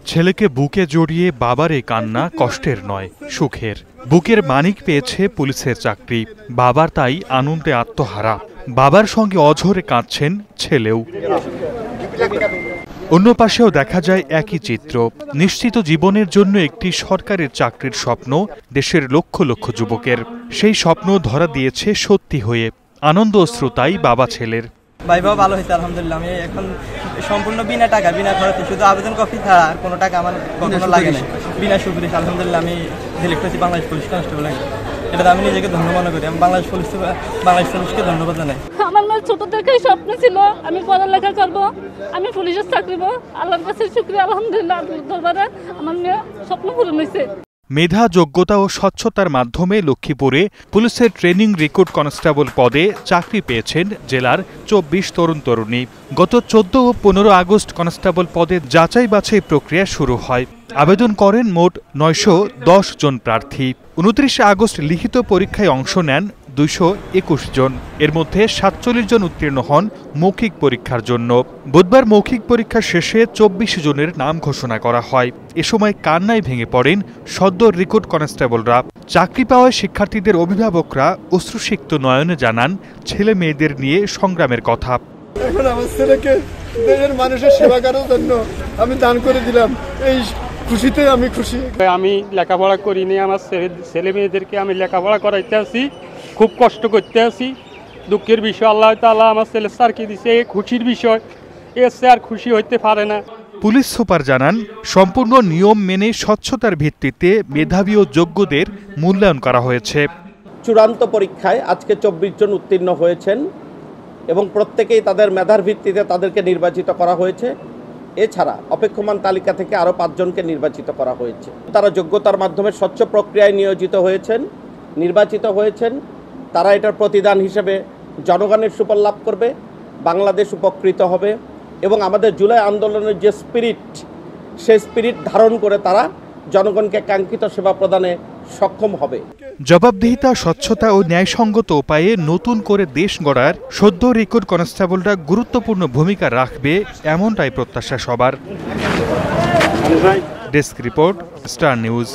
ছেলেকে বুকে জড়িয়ে বাবার এই কান্না কষ্টের নয়, সুখের। বুকের মানিক পেয়েছে পুলিশের চাকরি, বাবার তাই আনন্দে আত্মহারা। বাবার সঙ্গে অঝরে কাঁদছেন ছেলেও। অন্য পাশেও দেখা যায় একই চিত্র। নিশ্চিত জীবনের জন্য একটি সরকারের চাকরির স্বপ্ন দেশের লক্ষ লক্ষ যুবকের। সেই স্বপ্ন ধরা দিয়েছে সত্যি হয়ে। আনন্দ অশ্রু তাই বাবা ছেলের। ভাইবা ভালো হয়েছে আলহামদুলিল্লাহ। আমি এখন সম্পূর্ণ বিনা টাকা বিনা খরচে, শুধু আবেদন কপি ছাড়া আর কোনো টাকা আমার কখনো লাগে না। বিনা সুবিধা আলহামদুলিল্লাহ আমি সিলেক্ট হয়েছি বাংলাদেশ পুলিশ কনস্টেবল। এটা আমি নিজেকে ধন্য মনে করি। আমি বাংলাদেশ পুলিশকে ধন্যবাদ জানাই। আমার মেয়ে ছোট থেকেই স্বপ্ন ছিল আমি পড়ালেখা করব, আমি পুলিশের চাকরি করব। আল্লাহর কাছে শুকরিয়া আলহামদুলিল্লাহ, দরবারে আমার মেয়ে স্বপ্ন পূরণ হয়েছে। মেধা, যোগ্যতা ও স্বচ্ছতার মাধ্যমে লক্ষ্মীপুরে পুলিশের ট্রেনিং রিক্রুট কনস্টেবল পদে চাকরি পেয়েছেন জেলার ২৪ তরুণ তরুণী। গত ১৪ ও ১৫ আগস্ট কনস্টেবল পদে যাচাই বাছাই প্রক্রিয়া শুরু হয়। আবেদন করেন মোট ৯১০ জন প্রার্থী। ২৯ আগস্ট লিখিত পরীক্ষায় অংশ নেন ২২১ জন। এর মধ্যে ৪৭ জন উত্তীর্ণ হন মৌখিক পরীক্ষার জন্য। বুধবার মৌখিক পরীক্ষা শেষে ২৪ জনের নাম ঘোষণা করা হয়। এ সময় কান্নায় ভেঙে পড়েন সদ্য রিক্রুট কনস্টেবলরা। চাকরি পাওয়ায় শিক্ষার্থীদের অভিভাবকরা অশ্রুসিক্ত নয়নে জানান ছেলে মেয়েদের নিয়ে সংগ্রামের কথা। এখন আমার ছেলেকে দেশের মানুষের সেবা করার জন্য আমি দান করে দিলাম, এই খুশিতে আমি খুশি। আমি লেখাপড়া করিনি, আমার ছেলে মেয়েদেরকে আমি লেখাপড়া করাইতে আছি, খুব কষ্ট করতে আছি। দুঃখের বিষয় আল্লাহ তাআলা আমার ছেলে চাকরি দিছে, এই খুশির বিষয়, এর চেয়ে আর খুশি হইতে পারে না। পুলিশ সুপার জানান, সম্পূর্ণ নিয়ম মেনে স্বচ্ছতার ভিত্তিতে মেধাবী ও যোগ্যদের মূল্যায়ন করা হয়েছে। চূড়ান্ত পরীক্ষায় আজকে ২৪ জন উত্তীর্ণ হয়েছেন এবং প্রত্যেকেই তাদের মেধার ভিত্তিতে তাদেরকে নির্বাচিত করা হয়েছে। এছাড়া অপেক্ষমান তালিকা থেকে আরও ৫ জনকে নির্বাচিত করা হয়েছে। তারা যোগ্যতার মাধ্যমে স্বচ্ছ প্রক্রিয়ায় নিয়োজিত হয়েছেন, নির্বাচিত হয়েছেন। তারা এটার প্রতিদান হিসেবে জনগণের সুফল লাভ করবে, বাংলাদেশ উপকৃত হবে এবং আমাদের জুলাই আন্দোলনের যে স্পিরিট, সেই স্পিরিট ধারণ করে তারা জনগণকে কাঙ্ক্ষিত সেবা প্রদানে সক্ষম হবে। জবাবদিহিতা, স্বচ্ছতা ও ন্যায়সঙ্গত উপায়ে নতুন করে দেশ গড়ার সদ্য রিক্রুট কনস্টেবলরা গুরুত্বপূর্ণ ভূমিকা রাখবে, এমনটাই প্রত্যাশা সবার। Desk report, star news.